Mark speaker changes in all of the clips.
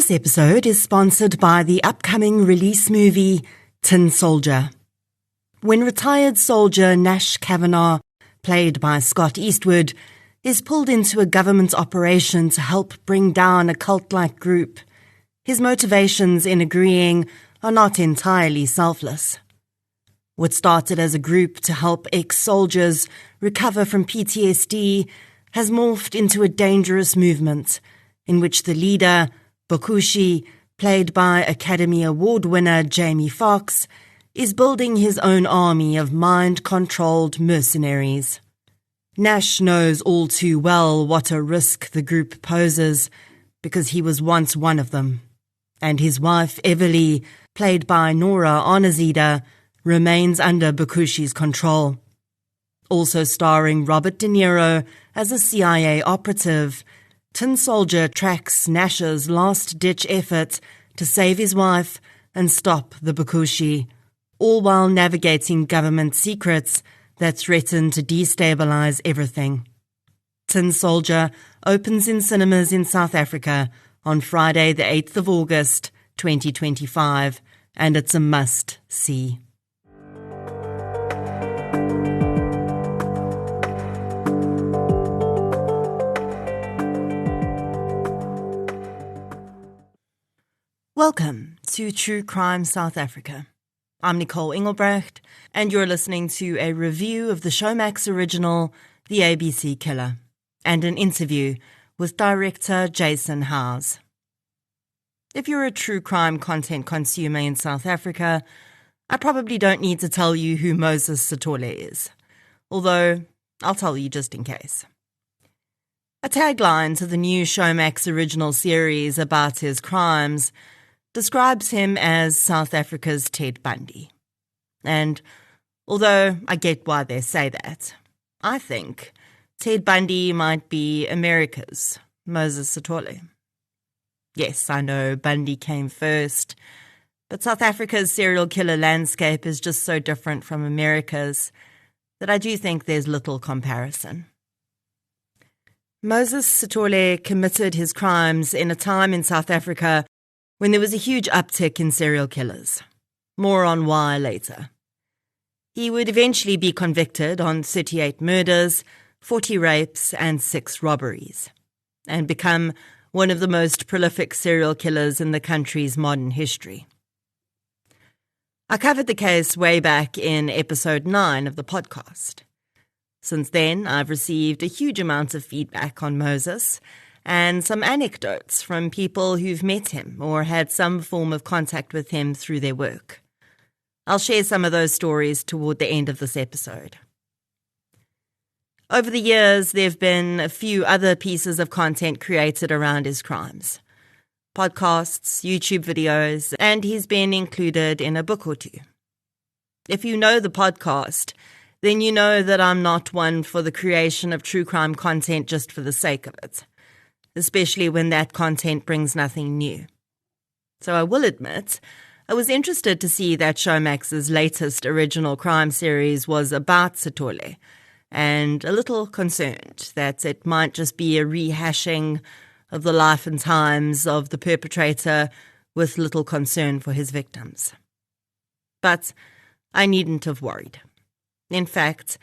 Speaker 1: This episode is sponsored by the upcoming release movie Tin Soldier. When retired soldier Nash Kavanagh, played by Scott Eastwood, is pulled into a government operation to help bring down a cult-like group, his motivations in agreeing are not entirely selfless. What started as a group to help ex-soldiers recover from PTSD has morphed into a dangerous movement in which the leader, Bokushi, played by Academy Award winner Jamie Foxx, is building his own army of mind-controlled mercenaries. Nash knows all too well what a risk the group poses because he was once one of them, and his wife Everly, played by Nora Onizida, remains under Bokushi's control. Also starring Robert De Niro as a CIA operative, Tin Soldier tracks Nash's last-ditch effort to save his wife and stop the Bokushi, all while navigating government secrets that threaten to destabilize everything. Tin Soldier opens in cinemas in South Africa on Friday the 8th of August, 2025, and it's a must-see. Welcome to True Crime South Africa. I'm Nicole Engelbrecht, and you're listening to a review of the Showmax original, The ABC Killer, and an interview with director Jason Howes. If you're a true crime content consumer in South Africa, I probably don't need to tell you who Moses Sithole is, although I'll tell you just in case. A tagline to the new Showmax original series about his crimes describes him as South Africa's Ted Bundy. And although I get why they say that, I think Ted Bundy might be America's Moses Sithole. Yes, I know Bundy came first, but South Africa's serial killer landscape is just so different from America's that I do think there's little comparison. Moses Sithole committed his crimes in a time in South Africa when there was a huge uptick in serial killers. More on why later. He would eventually be convicted on 38 murders, 40 rapes, and 6 robberies, and become one of the most prolific serial killers in the country's modern history. I covered the case way back in episode 9 of the podcast. Since then, I've received a huge amount of feedback on Moses, and some anecdotes from people who've met him or had some form of contact with him through their work. I'll share some of those stories toward the end of this episode. Over the years, there have been a few other pieces of content created around his crimes. Podcasts, YouTube videos, and he's been included in a book or two. If you know the podcast, then you know that I'm not one for the creation of true crime content just for the sake of it, especially when that content brings nothing new. So I will admit, I was interested to see that Showmax's latest original crime series was about Sithole, and a little concerned that it might just be a rehashing of the life and times of the perpetrator with little concern for his victims. But I needn't have worried. In fact,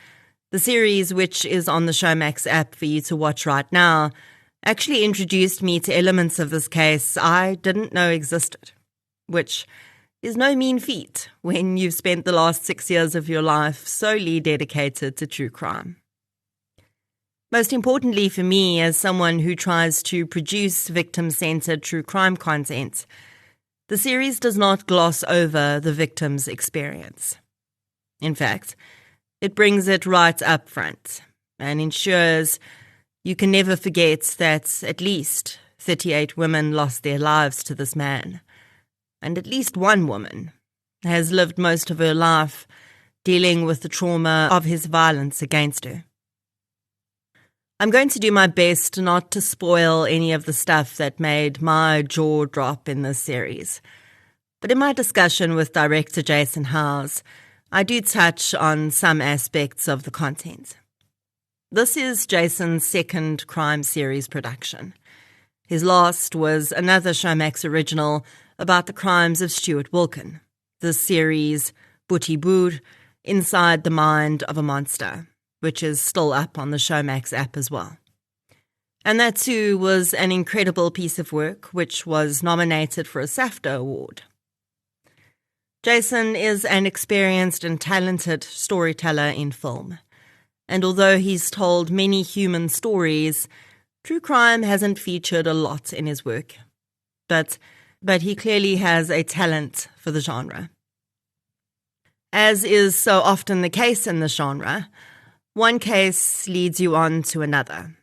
Speaker 1: the series, which is on the Showmax app for you to watch right now, actually introduced me to elements of this case I didn't know existed, which is no mean feat when you've spent the last 6 years of your life solely dedicated to true crime. Most importantly for me, as someone who tries to produce victim-centered true crime content, the series does not gloss over the victim's experience. In fact, it brings it right up front and ensures you can never forget that at least 38 women lost their lives to this man, and at least one woman has lived most of her life dealing with the trauma of his violence against her. I'm going to do my best not to spoil any of the stuff that made my jaw drop in this series, but in my discussion with director Jason Howes, I do touch on some aspects of the content. This is Jason's second crime series production. His last was another Showmax original about the crimes of Stuart Wilkin, the series Boetie Boer, Inside the Mind of a Monster, which is still up on the Showmax app as well. And that too was an incredible piece of work, which was nominated for a SAFTA award. Jason is an experienced and talented storyteller in film. And although he's told many human stories, true crime hasn't featured a lot in his work. But he clearly has a talent for the genre. As is so often the case in the genre, one case leads you on to another.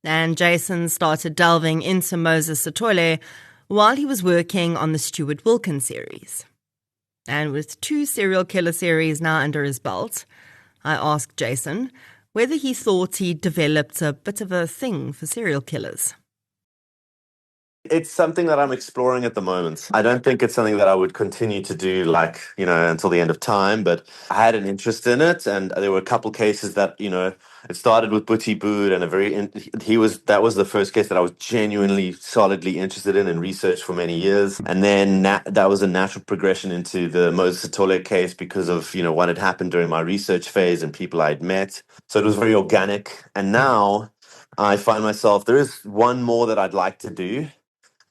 Speaker 1: And Jason started delving into Moses Sithole while he was working on the Stuart Wilkin series. And with 2 serial killer series now under his belt, I asked Jason whether he thought he'd developed a bit of a thing for serial killers.
Speaker 2: It's something that I'm exploring at the moment. I don't think it's something that I would continue to do until the end of time, but I had an interest in it, and there were a couple cases that, it started with Boetie Boer, and that was the first case that I was genuinely, solidly interested in and researched for many years. And then that was a natural progression into the Moses Sithole case because of, what had happened during my research phase and people I'd met. So it was very organic. And now I find myself, there is one more that I'd like to do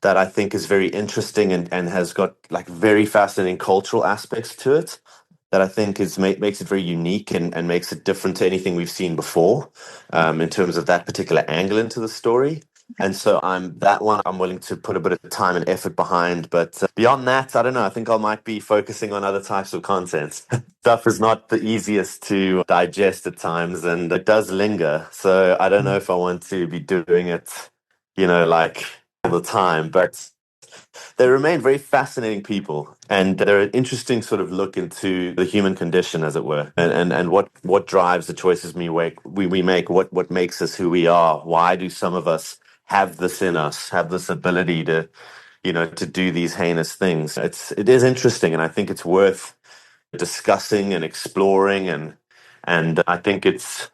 Speaker 2: that I think is very interesting and has got very fascinating cultural aspects to it that I think makes it very unique and makes it different to anything we've seen before in terms of that particular angle into the story. And so I'm willing to put a bit of time and effort behind. But beyond that, I don't know. I think I might be focusing on other types of content. Stuff is not the easiest to digest at times, and it does linger. So I don't know if I want to be doing it, all the time, but they remain very fascinating people, and they're an interesting sort of look into the human condition, as it were, and what drives the choices we make, what makes us who we are. Why do some of us have this in us, have this ability to do these heinous things? It is interesting, and I think it's worth discussing and exploring, and I think it's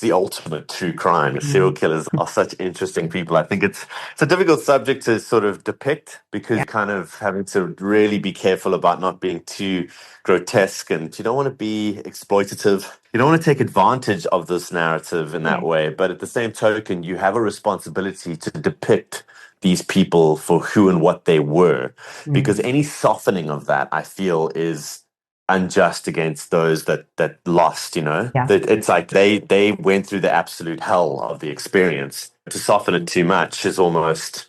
Speaker 2: the ultimate true crime. Serial killers are such interesting people. I think it's a difficult subject to sort of depict because you're kind of having to really be careful about not being too grotesque, and you don't want to be exploitative. You don't want to take advantage of this narrative in that way. But at the same token, you have a responsibility to depict these people for who and what they were, because any softening of that, I feel, is unjust against those that lost, It's like they went through the absolute hell of the experience. To soften it too much is almost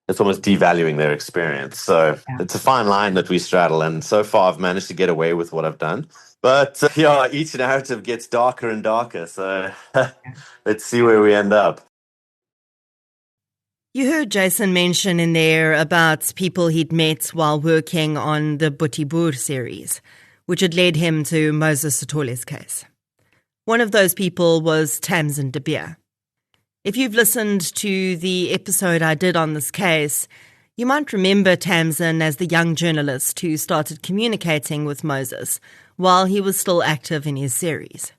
Speaker 2: devaluing their experience. So it's a fine line that we straddle, and so far I've managed to get away with what I've done. But each narrative gets darker and darker, so let's see where we end up.
Speaker 1: You heard Jason mention in there about people he'd met while working on the Boetie Boer series, which had led him to Moses Sithole's case. One of those people was Tamsin de Beer. If you've listened to the episode I did on this case, you might remember Tamsin as the young journalist who started communicating with Moses while he was still active in his series.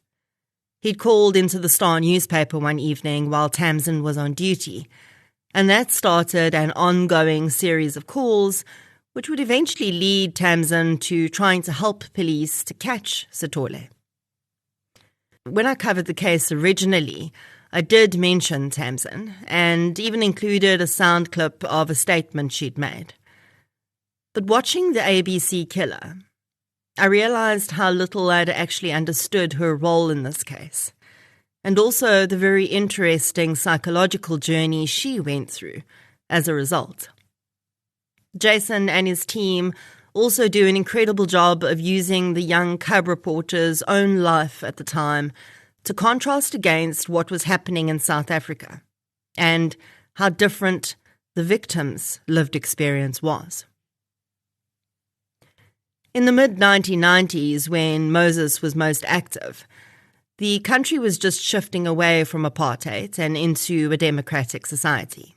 Speaker 1: He'd called into the Star newspaper one evening while Tamsin was on duty, and that started an ongoing series of calls which would eventually lead Tamsin to trying to help police to catch Sithole. When I covered the case originally, I did mention Tamsin and even included a sound clip of a statement she'd made. But watching the ABC killer, I realized how little I'd actually understood her role in this case, and also the very interesting psychological journey she went through as a result. Jason and his team also do an incredible job of using the young cub reporter's own life at the time to contrast against what was happening in South Africa and how different the victim's lived experience was. In the mid-1990s, when Moses was most active, the country was just shifting away from apartheid and into a democratic society.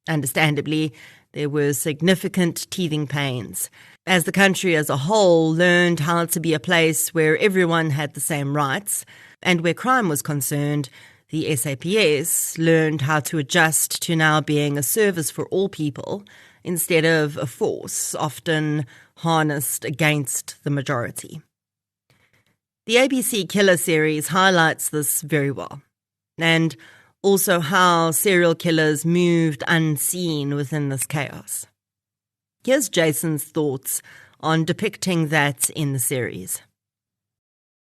Speaker 1: Understandably, there were significant teething pains, as the country as a whole learned how to be a place where everyone had the same rights, and where crime was concerned, The SAPS learned how to adjust to now being a service for all people instead of a force, often harnessed against the majority. The ABC Killer series highlights this very well, and also how serial killers moved unseen within this chaos. Here's Jason's thoughts on depicting that in the series.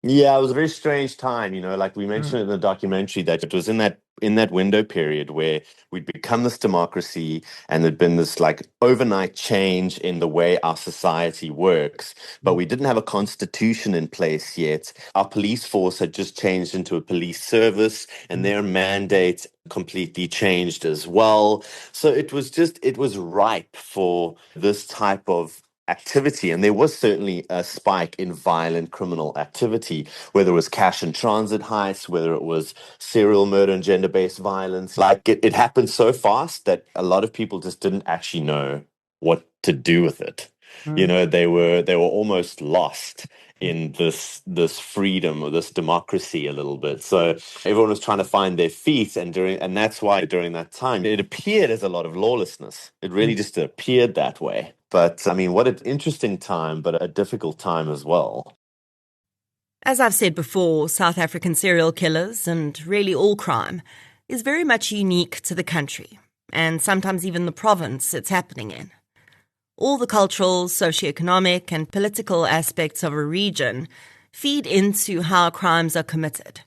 Speaker 2: Yeah, it was a very strange time, like we mentioned in the documentary, that it was in that window period where we'd become this democracy and there'd been this like overnight change in the way our society works, but we didn't have a constitution in place yet. Our police force had just changed into a police service and their mandate completely changed as well. So it was ripe for this type of activity, and there was certainly a spike in violent criminal activity, whether it was cash and transit heists, whether it was serial murder and gender-based violence. Like it happened so fast that a lot of people just didn't actually know what to do with it. They were almost lost in this freedom or this democracy a little bit. So everyone was trying to find their feet, and that's why during that time it appeared as a lot of lawlessness. It really just appeared that way. But I mean, what an interesting time, but a difficult time as well.
Speaker 1: As I've said before, South African serial killers, and really all crime, is very much unique to the country, and sometimes even the province it's happening in. All the cultural, socioeconomic, and political aspects of a region feed into how crimes are committed.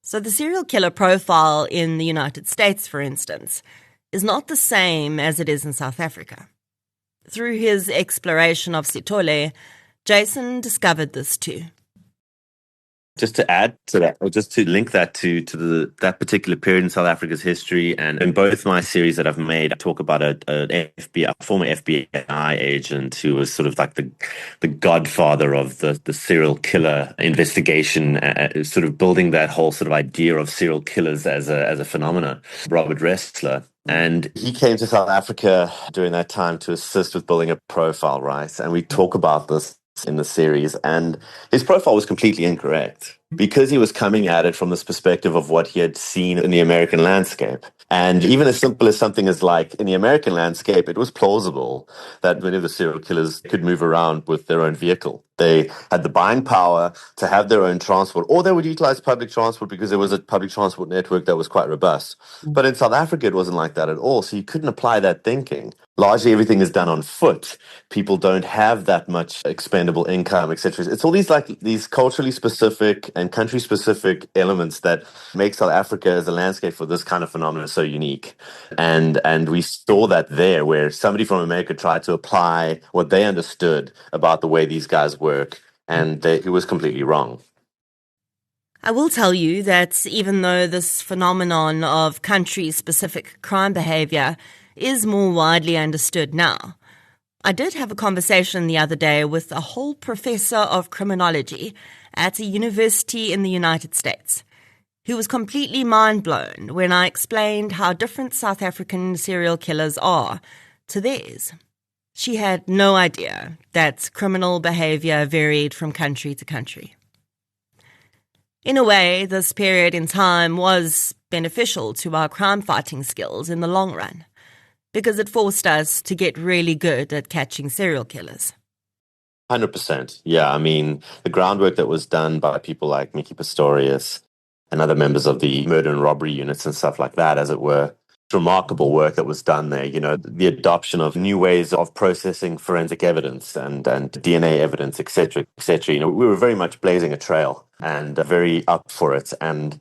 Speaker 1: So the serial killer profile in the United States, for instance, is not the same as it is in South Africa. Through his exploration of Sithole, Jason discovered this too.
Speaker 2: Just to add to that, or just to link that to that particular period in South Africa's history, and in both my series that I've made, I talk about a former FBI agent who was sort of like the godfather of the serial killer investigation, sort of building that whole sort of idea of serial killers as a phenomenon, Robert Ressler. And he came to South Africa during that time to assist with building a profile, right? And we talk about this in the series, and his profile was completely incorrect because he was coming at it from this perspective of what he had seen in the American landscape. And even as simple as something as like in the American landscape, it was plausible that many of the serial killers could move around with their own vehicle. They had the buying power to have their own transport, or they would utilize public transport because there was a public transport network that was quite robust. But in South Africa, it wasn't like that at all. So you couldn't apply that thinking. Largely everything is done on foot. People don't have that much expendable income, etc. It's all these culturally specific and country specific elements that make South Africa as a landscape for this kind of phenomenon so unique. And we saw that there, where somebody from America tried to apply what they understood about the way these guys work, and he was completely wrong.
Speaker 1: I will tell you that even though this phenomenon of country-specific crime behaviour is more widely understood now, I did have a conversation the other day with a whole professor of criminology at a university in the United States, who was completely mind-blown when I explained how different South African serial killers are to theirs. She had no idea that criminal behaviour varied from country to country. In a way, this period in time was beneficial to our crime-fighting skills in the long run, because it forced us to get really good at catching serial killers.
Speaker 2: 100%. Yeah, I mean, the groundwork that was done by people like Mickey Pistorius and other members of the murder and robbery units and stuff like that, as it were, remarkable work that was done there. The adoption of new ways of processing forensic evidence and DNA evidence, etc., etc. We were very much blazing a trail and very up for it. And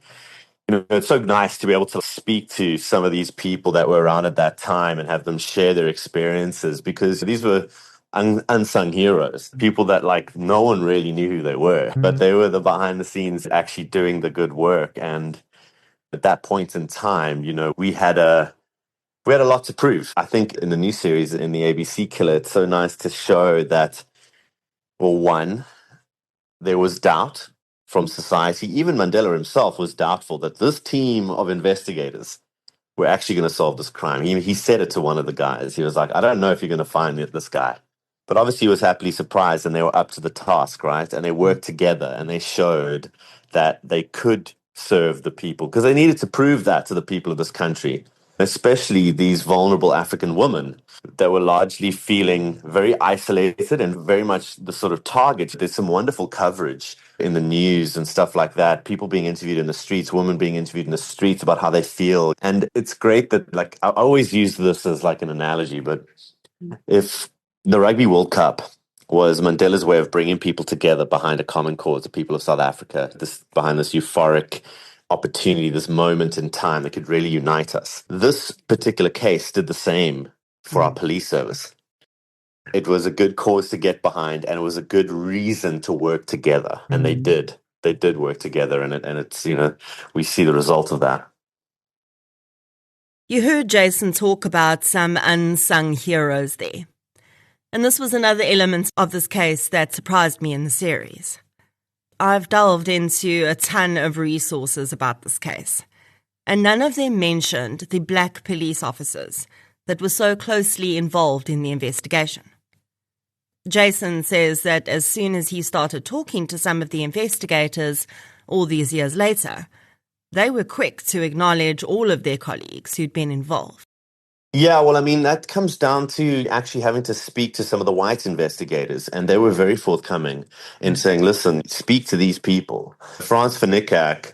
Speaker 2: it's so nice to be able to speak to some of these people that were around at that time and have them share their experiences, because these were unsung heroes, people that like no one really knew who they were, but they were the behind the scenes actually doing the good work. And at that point in time, we had a lot to prove. I think in the new series, in the ABC Killer, it's so nice to show that, well, one, there was doubt from society. Even Mandela himself was doubtful that this team of investigators were actually going to solve this crime. He said it to one of the guys. He was like, I don't know if you're going to find this guy. But obviously he was happily surprised, and they were up to the task, right? And they worked together, and they showed that they could serve the people, because they needed to prove that to the people of this country, especially these vulnerable African women that were largely feeling very isolated and very much the sort of target. There's some wonderful coverage in the news and stuff like that. People being interviewed in the streets, women being interviewed in the streets about how they feel. And it's great that, like, I always use this as like an analogy, but if the Rugby World Cup was Mandela's way of bringing people together behind a common cause, the people of South Africa, behind this euphoric opportunity, this moment in time that could really unite us. This particular case did the same for our police service. It was a good cause to get behind, and it was a good reason to work together. And they did. They did work together, and it's, we see the result of that.
Speaker 1: You heard Jason talk about some unsung heroes there. And this was another element of this case that surprised me in the series. I've delved into a ton of resources about this case, and none of them mentioned the black police officers that were so closely involved in the investigation. Jason says that as soon as he started talking to some of the investigators all these years later, they were quick to acknowledge all of their colleagues who'd been involved.
Speaker 2: Yeah, well, I mean, that comes down to actually having to speak to some of the white investigators, and they were very forthcoming in saying, listen, speak to these people. Frans van Niekerk,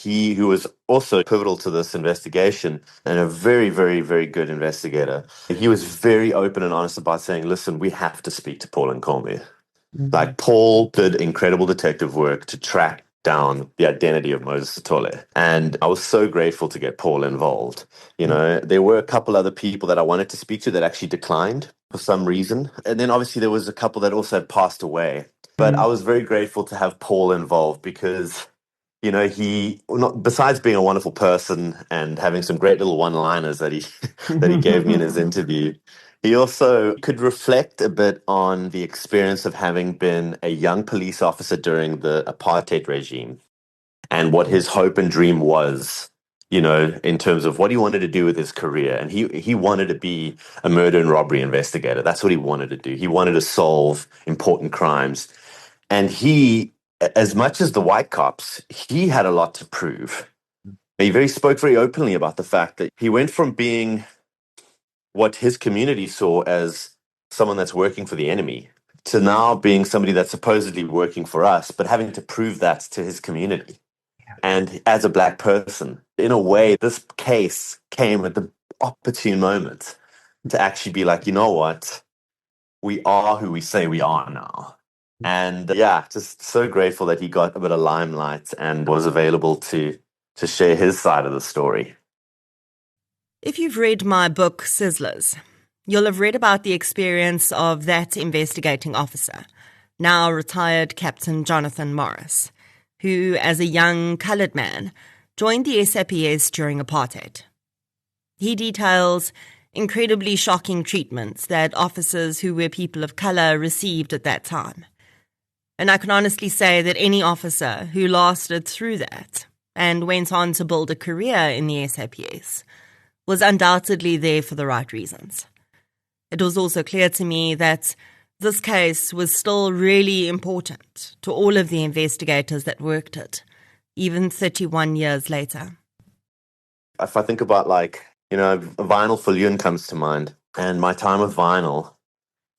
Speaker 2: who was also pivotal to this investigation and a very, very, very good investigator, he was very open and honest about saying, listen, we have to speak to Paul and Nkomo. Like, Paul did incredible detective work to track down the identity of Moses Sithole. And I was so grateful to get Paul involved. There were a couple other people that I wanted to speak to that actually declined for some reason. And then obviously there was a couple that also had passed away. But I was very grateful to have Paul involved because, besides being a wonderful person and having some great little one-liners that he that he gave me in his interview, he also could reflect a bit on the experience of having been a young police officer during the apartheid regime and what his hope and dream was, in terms of what he wanted to do with his career. And he wanted to be a murder and robbery investigator. That's what he wanted to do. He wanted to solve important crimes. And he, as much as the white cops, he had a lot to prove. He spoke very openly about the fact that he went from being what his community saw as someone that's working for the enemy to now being somebody that's supposedly working for us, but having to prove that to his community. And as a black person, in a way, this case came at the opportune moment to actually be like, you know what? We are who we say we are now. And just so grateful that he got a bit of limelight and was available to share his side of the story.
Speaker 1: If you've read my book, Sizzlers, you'll have read about the experience of that investigating officer, now retired Captain Jonathan Morris, who, as a young coloured man, joined the SAPS during apartheid. He details incredibly shocking treatments that officers who were people of colour received at that time. And I can honestly say that any officer who lasted through that and went on to build a career in the SAPS was undoubtedly there for the right reasons. It was also clear to me that this case was still really important to all of the investigators that worked it, even 31 years later.
Speaker 2: If I think about, Vinyl Viljoen comes to mind, and my time with Vinyl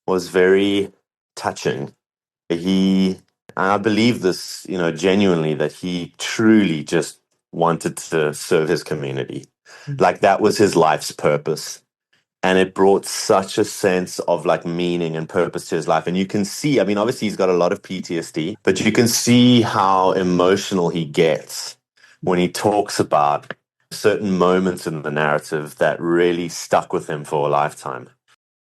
Speaker 2: was very touching. I believe this, genuinely, that he truly just wanted to serve his community. Like, that was his life's purpose. And it brought such a sense of meaning and purpose to his life. And you can see, obviously he's got a lot of PTSD, but you can see how emotional he gets when he talks about certain moments in the narrative that really stuck with him for a lifetime.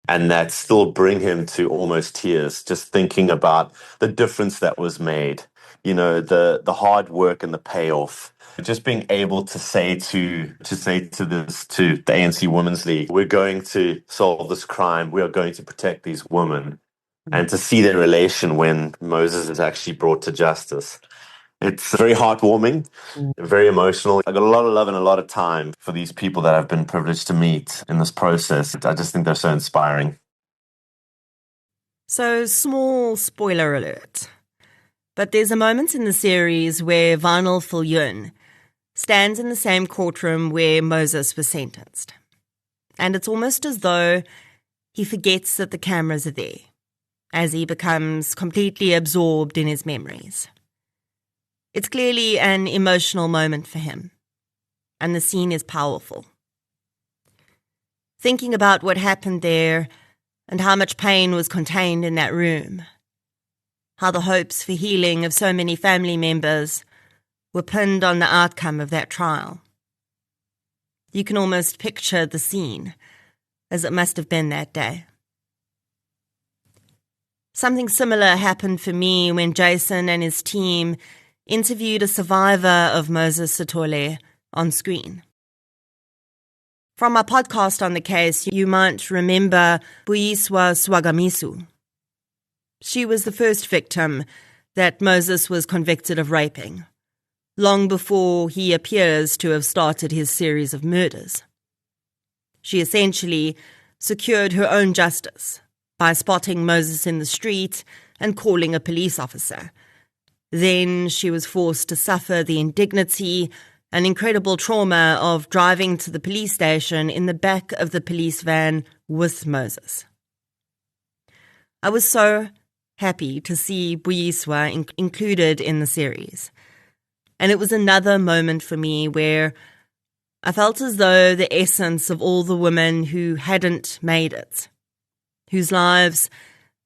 Speaker 2: And that still bring him to almost tears, just thinking about the difference that was made, the hard work and the payoff. Just being able to say to the ANC Women's League, we're going to solve this crime, we are going to protect these women, and to see their relation when Moses is actually brought to justice. It's very heartwarming, very emotional. I got a lot of love and a lot of time for these people that I've been privileged to meet in this process. I just think they're so inspiring.
Speaker 1: So, small spoiler alert. But there's a moment in the series where Vinyl Viljoen stands in the same courtroom where Moses was sentenced. And it's almost as though he forgets that the cameras are there, as he becomes completely absorbed in his memories. It's clearly an emotional moment for him, and the scene is powerful. Thinking about what happened there and how much pain was contained in that room, how the hopes for healing of so many family members were pinned on the outcome of that trial. You can almost picture the scene, as it must have been that day. Something similar happened for me when Jason and his team interviewed a survivor of Moses Sithole on screen. From our podcast on the case, you might remember Buyiswa Swagamisu. She was the first victim that Moses was convicted of raping, long before he appears to have started his series of murders. She essentially secured her own justice by spotting Moses in the street and calling a police officer. Then she was forced to suffer the indignity and incredible trauma of driving to the police station in the back of the police van with Moses. I was so happy to see Buyiswa included in the series. And it was another moment for me where I felt as though the essence of all the women who hadn't made it, whose lives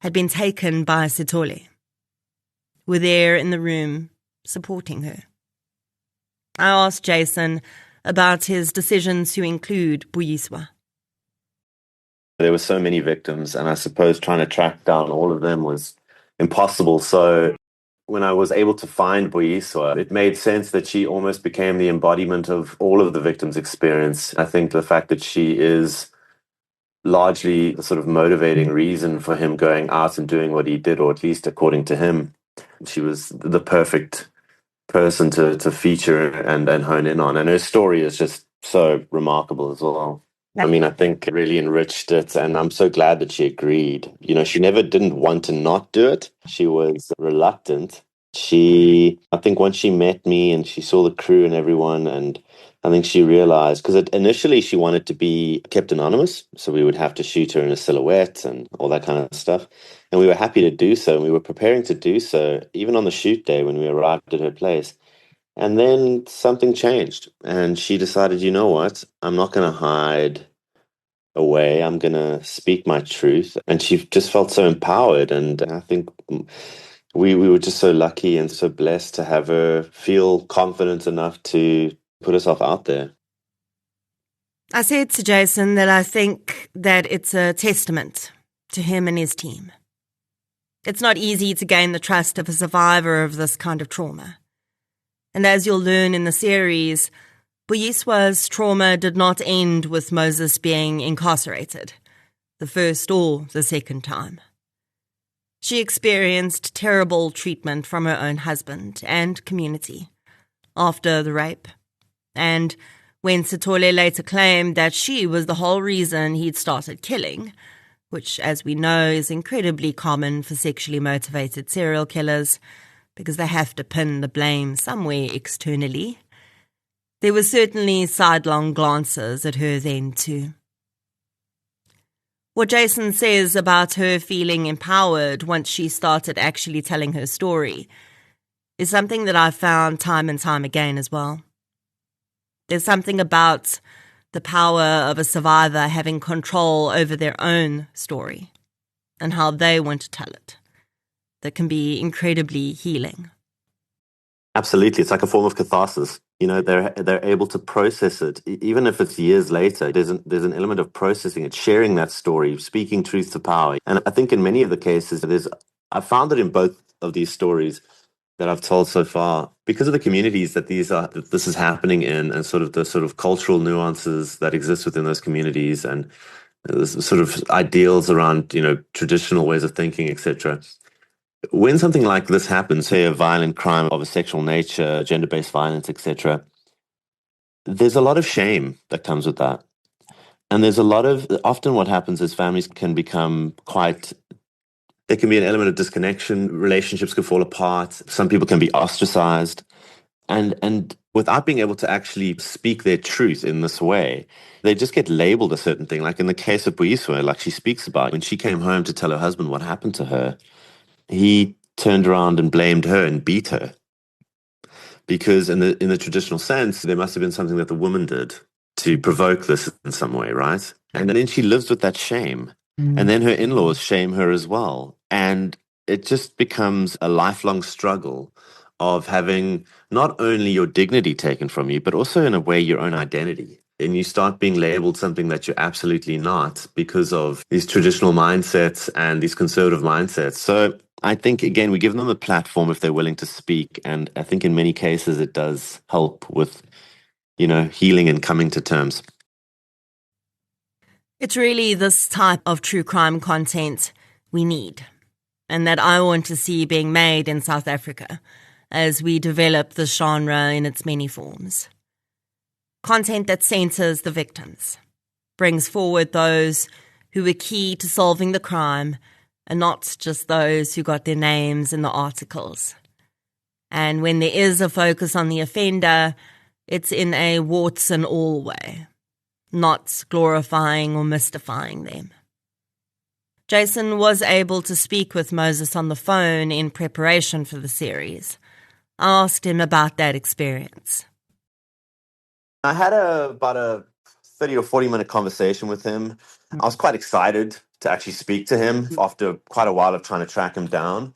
Speaker 1: had been taken by Sithole, were there in the room supporting her. I asked Jason about his decision to include Buyiswa.
Speaker 2: There were so many victims, and I suppose trying to track down all of them was impossible. So when I was able to find Buyiswa, it made sense that she almost became the embodiment of all of the victims' experience. I think the fact that she is largely the sort of motivating reason for him going out and doing what he did, or at least according to him, she was the perfect person to feature and hone in on. And her story is just so remarkable as well. I mean, I think it really enriched it, and I'm so glad that she agreed. You know, she never didn't want to not do it. She was reluctant. I think once she met me and she saw the crew and everyone, and I think she realized, because initially she wanted to be kept anonymous, so we would have to shoot her in a silhouette and all that kind of stuff. And we were happy to do so, and we were preparing to do so, even on the shoot day when we arrived at her place. And then something changed, and she decided, you know what, I'm not going to hide away. I'm going to speak my truth. And she just felt so empowered. And I think we were just so lucky and so blessed to have her feel confident enough to put herself out there.
Speaker 1: I said to Jason that I think that it's a testament to him and his team. It's not easy to gain the trust of a survivor of this kind of trauma. And as you'll learn in the series, Buyiswa's trauma did not end with Moses being incarcerated, the first or the second time. She experienced terrible treatment from her own husband and community after the rape. And when Sithole later claimed that she was the whole reason he'd started killing, which, as we know, is incredibly common for sexually motivated serial killers because they have to pin the blame somewhere externally, there were certainly sidelong glances at her then too. What Jason says about her feeling empowered once she started actually telling her story is something that I've found time and time again as well. There's something about the power of a survivor having control over their own story and how they want to tell it that can be incredibly healing.
Speaker 2: Absolutely. It's like a form of catharsis. You know, they're able to process it. Even if it's years later, there's an element of processing it, sharing that story, speaking truth to power. And I think in many of the cases, I found that in both of these stories that I've told so far, because of the communities that this is happening in, and sort of the sort of cultural nuances that exist within those communities, and the sort of ideals around, you know, traditional ways of thinking, etc. When something like this happens, say a violent crime of a sexual nature, gender-based violence, etc., there's a lot of shame that comes with that. And often what happens is families can become there can be an element of disconnection, relationships can fall apart, some people can be ostracized. And without being able to actually speak their truth in this way. They just get labeled a certain thing. Like in the case of Buiswe, like she speaks about when she came home to tell her husband what happened to her, he turned around and blamed her and beat her because in the traditional sense, there must have been something that the woman did to provoke this in some way, right? And then she lives with that shame. And then her in-laws shame her as well. And it just becomes a lifelong struggle of having not only your dignity taken from you, but also in a way your own identity. And you start being labeled something that you're absolutely not because of these traditional mindsets and these conservative mindsets. So I think, again, we give them a platform if they're willing to speak. And I think in many cases it does help with, healing and coming to terms.
Speaker 1: It's really this type of true crime content we need, and that I want to see being made in South Africa as we develop this genre in its many forms. Content that centers the victims, brings forward those who were key to solving the crime and not just those who got their names in the articles. And when there is a focus on the offender, it's in a warts and all way, not glorifying or mystifying them. Jason was able to speak with Moses on the phone in preparation for the series. I asked him about that experience.
Speaker 2: I had about a 30 or 40-minute conversation with him. I was quite excited to actually speak to him after quite a while of trying to track him down.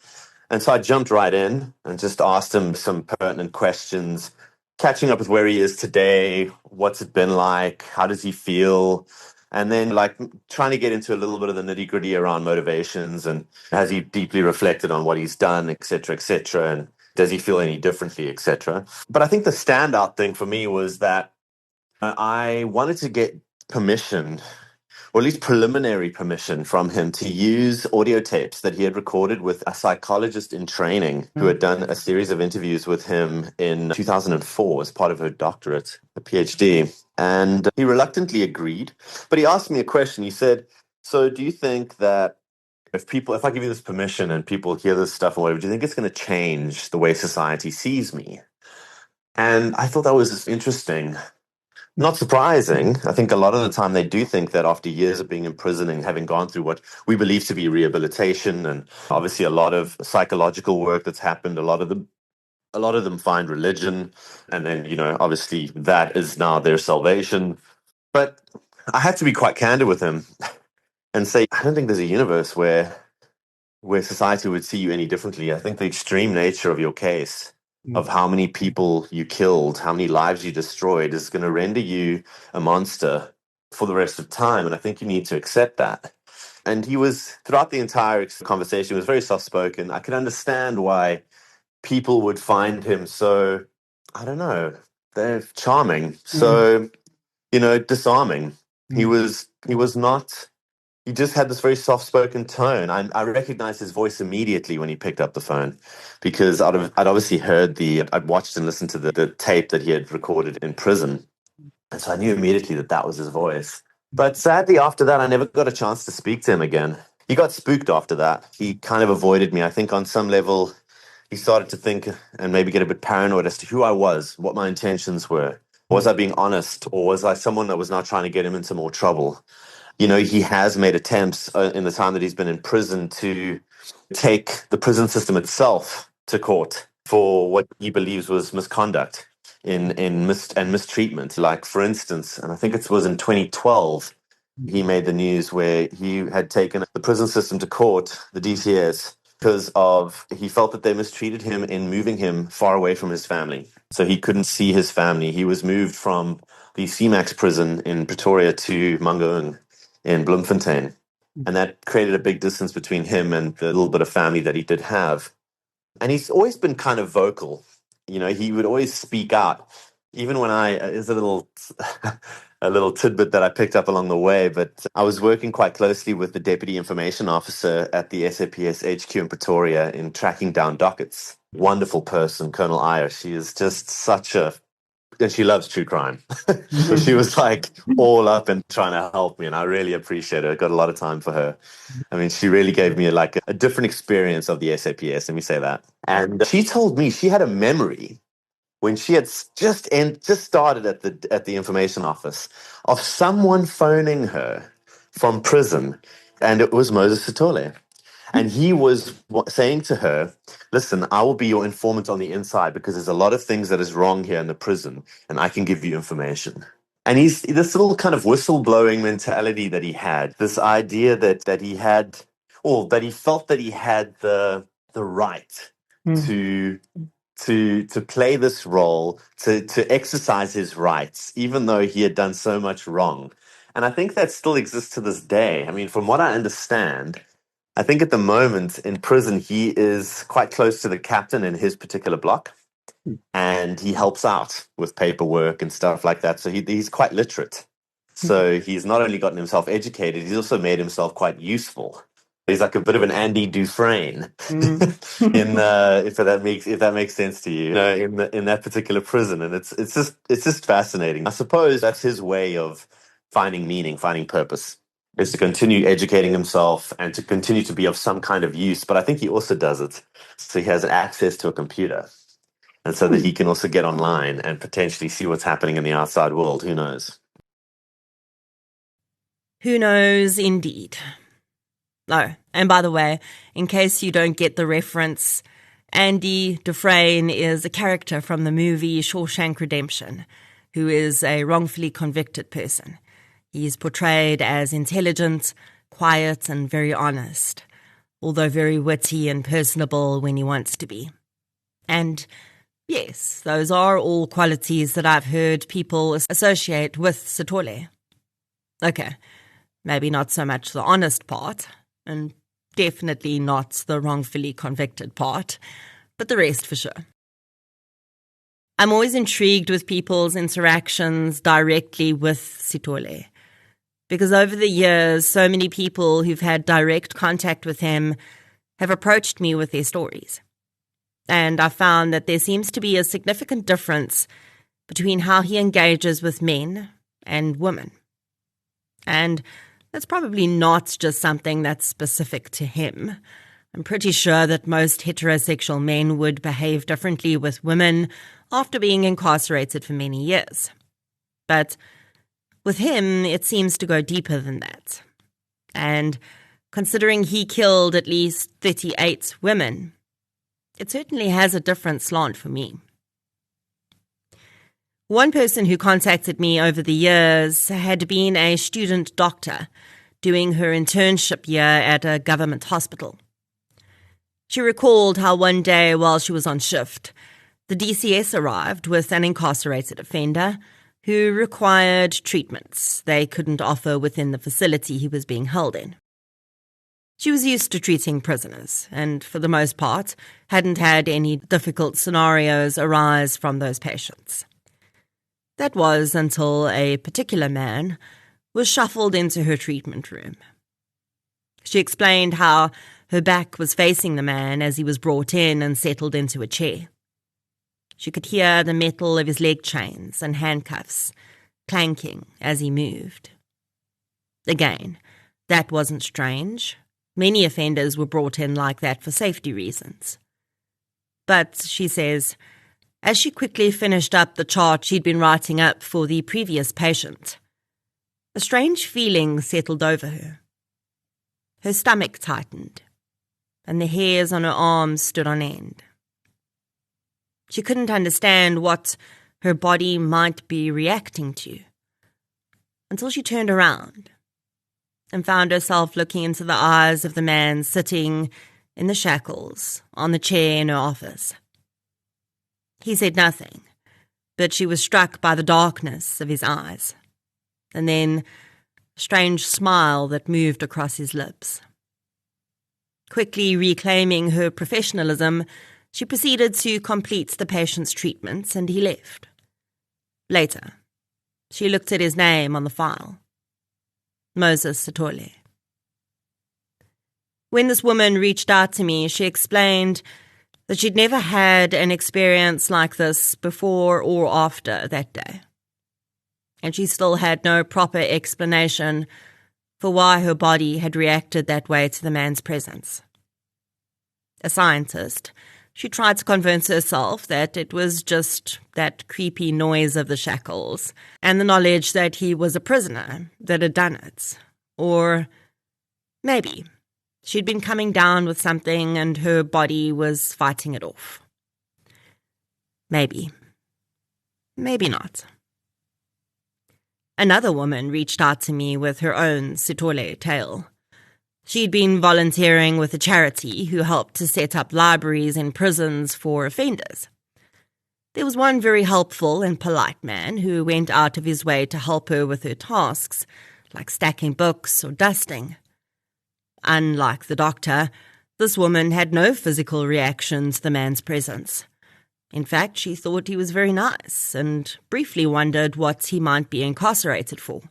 Speaker 2: And so I jumped right in and just asked him some pertinent questions, catching up with where he is today, what's it been like, how does he feel, and then like trying to get into a little bit of the nitty-gritty around motivations and has he deeply reflected on what he's done, et cetera, and does he feel any differently, etc. But I think the standout thing for me was that I wanted to get permission, or at least preliminary permission from him to use audio tapes that he had recorded with a psychologist in training who had done a series of interviews with him in 2004 as part of her doctorate, a PhD. And he reluctantly agreed, but he asked me a question. He said, so do you think that if I give you this permission and people hear this stuff or whatever, do you think it's going to change the way society sees me? And I thought that was interesting. Not surprising. I think a lot of the time they do think that after years of being in prison and having gone through what we believe to be rehabilitation and obviously a lot of psychological work that's happened, a lot of them find religion, and then, obviously that is now their salvation. But I had to be quite candid with him and say, I don't think there's a universe where society would see you any differently. I think the extreme nature of your case, of how many people you killed, how many lives you destroyed, is going to render you a monster for the rest of time. And I think you need to accept that. And he was, throughout the entire conversation, he was very soft-spoken. I could understand why people would find him so, I don't know, they're charming, so, disarming. He was not. He just had this very soft-spoken tone. I recognized his voice immediately when he picked up the phone because I'd obviously I'd watched and listened to the tape that he had recorded in prison. And so I knew immediately that that was his voice. But sadly, after that, I never got a chance to speak to him again. He got spooked after that. He kind of avoided me. I think on some level, he started to think and maybe get a bit paranoid as to who I was, what my intentions were. Was I being honest, or was I someone that was now trying to get him into more trouble? He has made attempts in the time that he's been in prison to take the prison system itself to court for what he believes was misconduct and mistreatment. Like, for instance, and I think it was in 2012, he made the news where he had taken the prison system to court, the DCS, because he felt that they mistreated him in moving him far away from his family. So he couldn't see his family. He was moved from the CMAX prison in Pretoria to Mangaung in Bloemfontein. And that created a big distance between him and the little bit of family that he did have. And he's always been kind of vocal. He would always speak out, even when is a little a little tidbit that I picked up along the way, but I was working quite closely with the Deputy Information Officer at the SAPS HQ in Pretoria in tracking down dockets. Wonderful person, Colonel Ayer. She is just and she loves true crime. So she was like all up and trying to help me, and I really appreciate it. I got a lot of time for her. I mean, she really gave me a different experience of the SAPS, let me say that. And she told me she had a memory when she had just started at the information office, of someone phoning her from prison, and it was Moses Sithole. And he was saying to her, listen, I will be your informant on the inside because there's a lot of things that is wrong here in the prison, and I can give you information. And he's this little kind of whistleblowing mentality that he had, this idea that he had, or that he felt that he had the right to play this role, to exercise his rights, even though he had done so much wrong. And I think that still exists to this day. I mean, from what I understand, I think at the moment in prison, he is quite close to the captain in his particular block, and he helps out with paperwork and stuff like that. So he's quite literate. So he's not only gotten himself educated, he's also made himself quite useful. He's like a bit of an Andy Dufresne, if that makes sense to you, in that particular prison. And it's just fascinating. I suppose that's his way of finding meaning, finding purpose, is to continue educating himself and to continue to be of some kind of use. But I think he also does it so he has access to a computer, and so that he can also get online and potentially see what's happening in the outside world. Who knows?
Speaker 1: Who knows, indeed. Oh, and by the way, in case you don't get the reference, Andy Dufresne is a character from the movie Shawshank Redemption, who is a wrongfully convicted person. He's portrayed as intelligent, quiet, and very honest, although very witty and personable when he wants to be. And yes, those are all qualities that I've heard people associate with Sithole. Okay, maybe not so much the honest part, and definitely not the wrongfully convicted part, but the rest for sure. I'm always intrigued with people's interactions directly with Sithole, because over the years, so many people who've had direct contact with him have approached me with their stories. And I found that there seems to be a significant difference between how he engages with men and women. And that's probably not just something that's specific to him. I'm pretty sure that most heterosexual men would behave differently with women after being incarcerated for many years. But with him, it seems to go deeper than that. And considering he killed at least 38 women, it certainly has a different slant for me. One person who contacted me over the years had been a student doctor doing her internship year at a government hospital. She recalled how one day while she was on shift, the DCS arrived with an incarcerated offender who required treatments they couldn't offer within the facility he was being held in. She was used to treating prisoners and, for the most part, hadn't had any difficult scenarios arise from those patients. That was until a particular man was shuffled into her treatment room. She explained how her back was facing the man as he was brought in and settled into a chair. She could hear the metal of his leg chains and handcuffs clanking as he moved. Again, that wasn't strange. Many offenders were brought in like that for safety reasons. But, she says, as she quickly finished up the chart she'd been writing up for the previous patient, a strange feeling settled over her. Her stomach tightened, and the hairs on her arms stood on end. She couldn't understand what her body might be reacting to, until she turned around and found herself looking into the eyes of the man sitting in the shackles on the chair in her office. He said nothing, but she was struck by the darkness of his eyes, and then a strange smile that moved across his lips. Quickly reclaiming her professionalism, she proceeded to complete the patient's treatments, and he left. Later, she looked at his name on the file. Moses Sithole. When this woman reached out to me, she explained that she'd never had an experience like this before or after that day. And she still had no proper explanation for why her body had reacted that way to the man's presence. A scientist, she tried to convince herself that it was just that creepy noise of the shackles and the knowledge that he was a prisoner that had done it. Or maybe she'd been coming down with something and her body was fighting it off. Maybe. Maybe not. Another woman reached out to me with her own Sithole tale. She'd been volunteering with a charity who helped to set up libraries in prisons for offenders. There was one very helpful and polite man who went out of his way to help her with her tasks, like stacking books or dusting. Unlike the doctor, this woman had no physical reaction to the man's presence. In fact, she thought he was very nice and briefly wondered what he might be incarcerated for.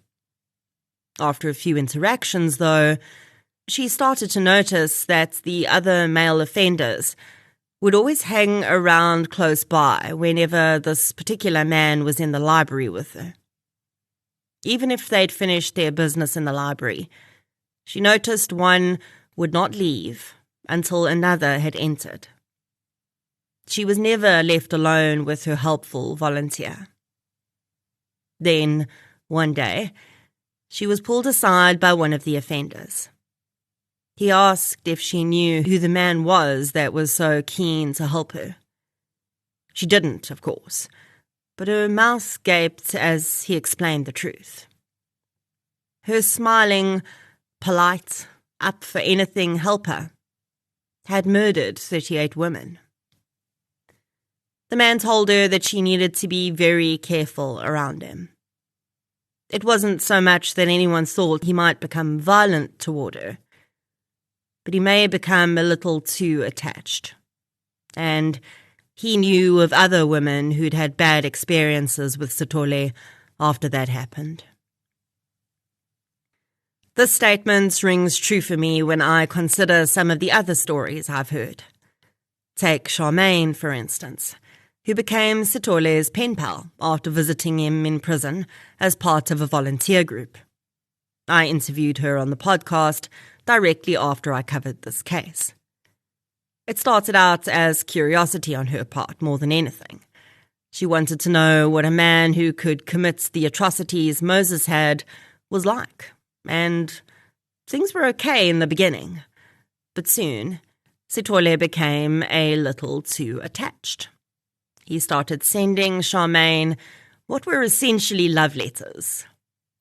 Speaker 1: After a few interactions, though, she started to notice that the other male offenders would always hang around close by whenever this particular man was in the library with her. Even if they'd finished their business in the library, she noticed one would not leave until another had entered. She was never left alone with her helpful volunteer. Then, one day, she was pulled aside by one of the offenders. He asked if she knew who the man was that was so keen to help her. She didn't, of course, but her mouth gaped as he explained the truth. Her smiling, polite, up-for-anything helper had murdered 38 women. The man told her that she needed to be very careful around him. It wasn't so much that anyone thought he might become violent toward her, but he may become a little too attached. And he knew of other women who'd had bad experiences with Sithole after that happened. This statement rings true for me when I consider some of the other stories I've heard. Take Charmaine, for instance, who became Sithole's pen pal after visiting him in prison as part of a volunteer group. I interviewed her on the podcast directly after I covered this case. It started out as curiosity on her part more than anything. She wanted to know what a man who could commit the atrocities Moses had was like, and things were okay in the beginning. But soon, Sithole became a little too attached. He started sending Charmaine what were essentially love letters,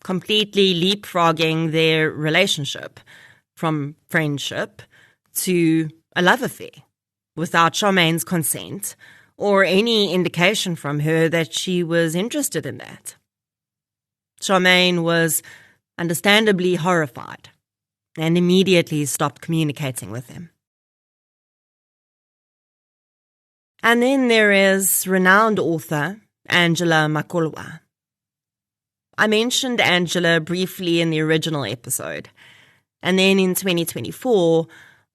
Speaker 1: completely leapfrogging their relationship from friendship to a love affair, without Charmaine's consent or any indication from her that she was interested in that. Charmaine was understandably horrified and immediately stopped communicating with him. And then there is renowned author Angela Makolwa. I mentioned Angela briefly in the original episode, and then in 2024,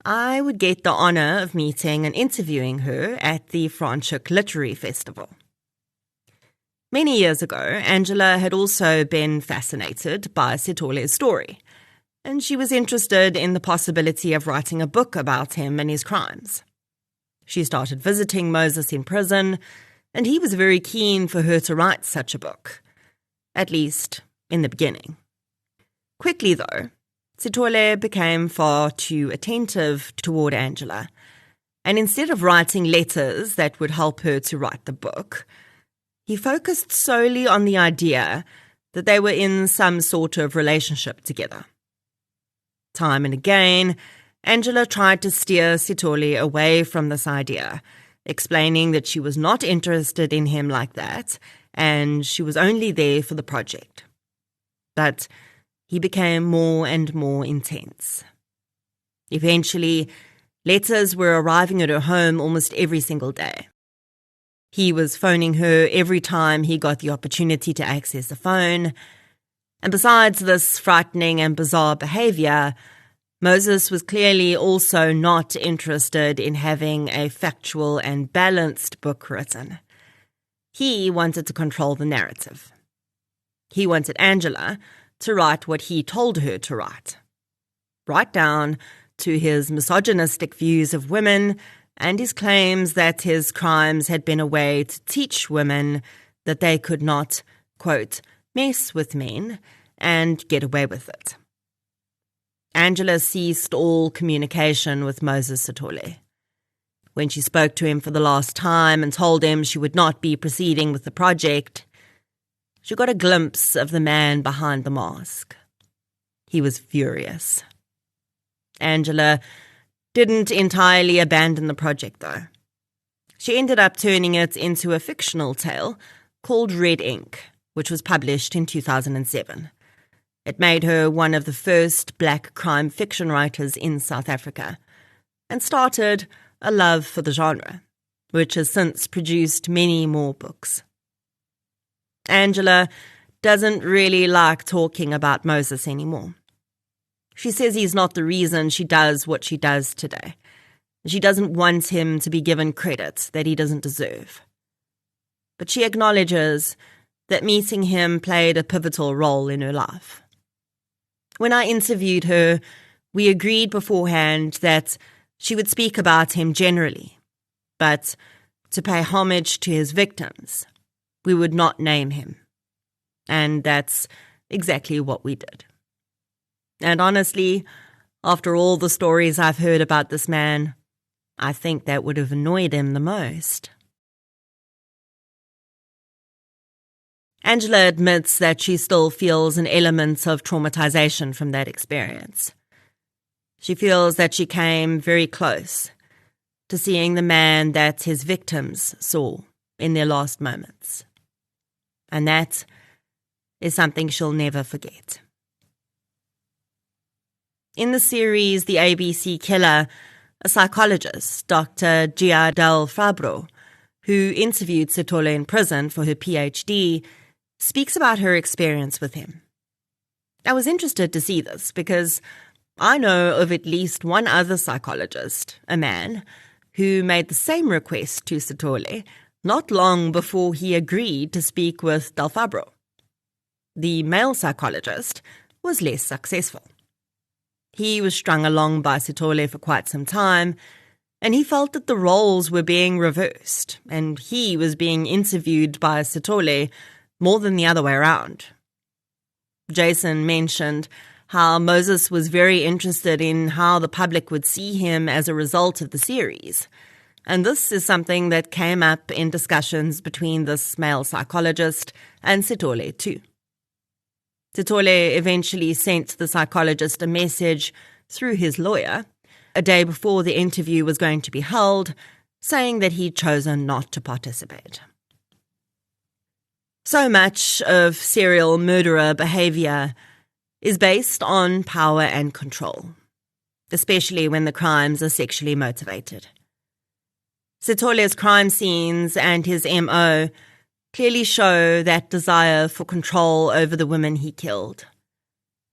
Speaker 1: I would get the honour of meeting and interviewing her at the Franschhoek Literary Festival. Many years ago, Angela had also been fascinated by Sithole's story, and she was interested in the possibility of writing a book about him and his crimes. She started visiting Moses in prison, and he was very keen for her to write such a book, at least in the beginning. Quickly, though, Sithole became far too attentive toward Angela, and instead of writing letters that would help her to write the book, he focused solely on the idea that they were in some sort of relationship together. Time and again, Angela tried to steer Sithole away from this idea, explaining that she was not interested in him like that, and she was only there for the project. But he became more and more intense. Eventually, letters were arriving at her home almost every single day. He was phoning her every time he got the opportunity to access the phone, and besides this frightening and bizarre behaviour, Moses was clearly also not interested in having a factual and balanced book written. He wanted to control the narrative. He wanted Angela to write what he told her to write. Right down to his misogynistic views of women and his claims that his crimes had been a way to teach women that they could not, quote, mess with men and get away with it. Angela ceased all communication with Moses Sithole. When she spoke to him for the last time and told him she would not be proceeding with the project, she got a glimpse of the man behind the mask. He was furious. Angela didn't entirely abandon the project, though. She ended up turning it into a fictional tale called Red Ink, which was published in 2007. It made her one of the first black crime fiction writers in South Africa and started a love for the genre, which has since produced many more books. Angela doesn't really like talking about Moses anymore. She says he's not the reason she does what she does today. She doesn't want him to be given credit that he doesn't deserve. But she acknowledges that meeting him played a pivotal role in her life. When I interviewed her, we agreed beforehand that she would speak about him generally, but to pay homage to his victims, we would not name him. And that's exactly what we did. And honestly, after all the stories I've heard about this man, I think that would have annoyed him the most. Angela admits that she still feels an element of traumatization from that experience. She feels that she came very close to seeing the man that his victims saw in their last moments. And that is something she'll never forget. In the series The ABC Killer, a psychologist, Dr. Gia Del Fabro, who interviewed Sithole in prison for her PhD, speaks about her experience with him. I was interested to see this because I know of at least one other psychologist, a man, who made the same request to Sithole not long before he agreed to speak with Del Fabro. The male psychologist was less successful. He was strung along by Sithole for quite some time, and he felt that the roles were being reversed, and he was being interviewed by Sithole more than the other way around. Jason mentioned how Moses was very interested in how the public would see him as a result of the series, and this is something that came up in discussions between this male psychologist and Sithole too. Sithole eventually sent the psychologist a message through his lawyer a day before the interview was going to be held, saying that he'd chosen not to participate. So much of serial murderer behavior is based on power and control, especially when the crimes are sexually motivated. Sithole's crime scenes and his MO clearly show that desire for control over the women he killed.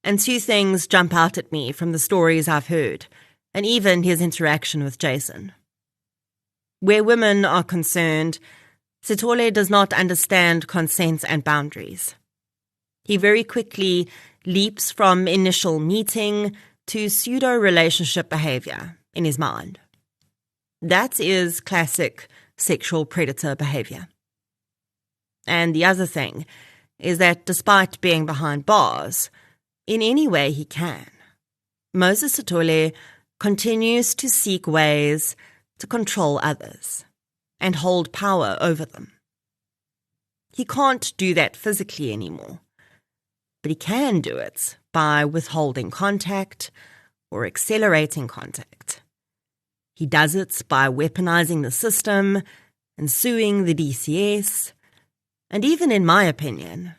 Speaker 1: And two things jump out at me from the stories I've heard, and even his interaction with Jason. Where women are concerned, Sithole does not understand consent and boundaries. He very quickly leaps from initial meeting to pseudo-relationship behavior in his mind. That is classic sexual predator behavior. And the other thing is that despite being behind bars, in any way he can, Moses Sithole continues to seek ways to control others and hold power over them. He can't do that physically anymore, but he can do it by withholding contact or accelerating contact. He does it by weaponizing the system and suing the DCS, and even, in my opinion,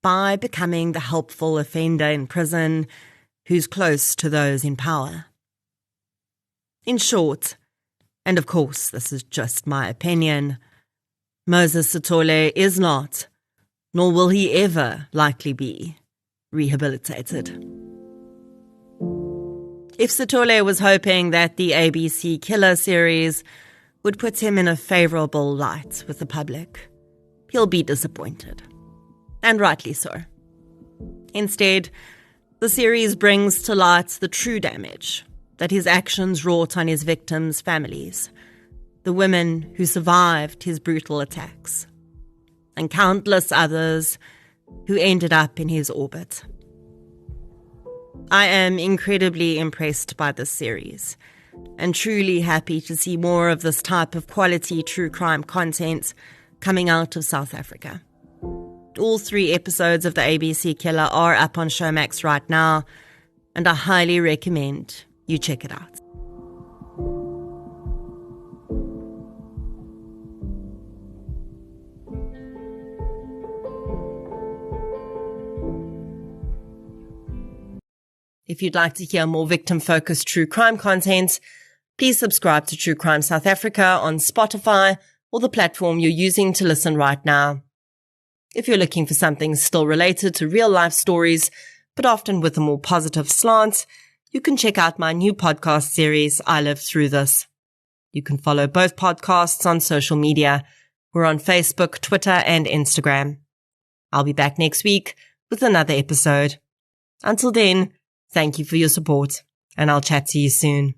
Speaker 1: by becoming the helpful offender in prison who's close to those in power. In short, and of course this is just my opinion, Moses Sithole is not, nor will he ever likely be, rehabilitated. If Sithole was hoping that the ABC Killer series would put him in a favourable light with the public, he'll be disappointed. And rightly so. Instead, the series brings to light the true damage that his actions wrought on his victims' families, the women who survived his brutal attacks, and countless others who ended up in his orbit. I am incredibly impressed by this series and truly happy to see more of this type of quality true crime content coming out of South Africa. All 3 episodes of The ABC Killer are up on Showmax right now, and I highly recommend you check it out. If you'd like to hear more victim-focused true crime content, please subscribe to True Crime South Africa on Spotify or the platform you're using to listen right now. If you're looking for something still related to real-life stories, but often with a more positive slant, you can check out my new podcast series, I Lived Through This. You can follow both podcasts on social media. We're on Facebook, Twitter, and Instagram. I'll be back next week with another episode. Until then, thank you for your support, and I'll chat to you soon.